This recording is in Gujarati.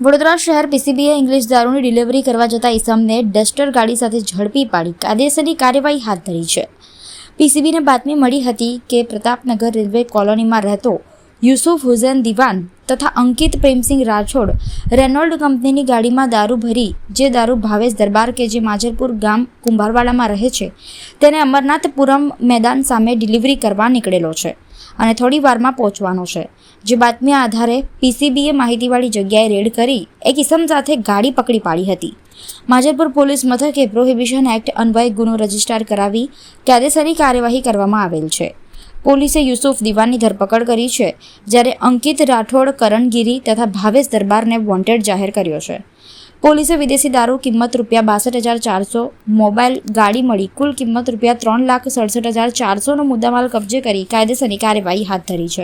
વડોદરા શહેર પીસીબીએ ઇંગ્લિશ દારૂની ડિલિવરી કરવા જતા ઇસમને ડસ્ટર ગાડી સાથે ઝડપી પાડી કાયદેસરની કાર્યવાહી હાથ ધરી છે. પીસીબીને બાતમી મળી હતી કે પ્રતાપનગર રેલવે કોલોનીમાં રહેતો યુસુફ હુસેન દિવાન તથા અંકિત પ્રેમસિંહ રાઠોડ રેનોલ્ડ કંપનીની ગાડીમાં દારૂ ભરી જે દારૂ ભાવેશ દરબાર કે જે માજરપુર ગામ કુંભારવાડામાં રહે છે તેને અમરનાથપુરમ મેદાન સામે ડિલિવરી કરવા નીકળેલો છે અને થોડી વારમાં પહોંચવાનો છે. જે બાતમી આધારે પીસીબીએ માહિતીવાળી જગ્યાએ રેડ કરી એક ઇસમ સાથે ગાડી પકડી પાડી હતી. માજરપુર પોલીસ મથકે પ્રોહિબિશન એક્ટ અન્વયે ગુનો રજીસ્ટર કરાવી કાયદેસરની કાર્યવાહી કરવામાં આવેલ છે. પોલીસે યુસુફ દિવાનની ધરપકડ કરી છે, જ્યારે અંકિત રાઠોડ, કરણગીરી તથા ભાવેશ દરબારને વોન્ટેડ જાહેર કર્યો છે. પોલીસે વિદેશી દારૂ કિંમત ₹62,400, મોબાઈલ, ગાડી મળી કુલ કિંમત ₹3,67,400નો મુદ્દામાલ કબજે કરી કાયદેસરની કાર્યવાહી હાથ ધરી છે.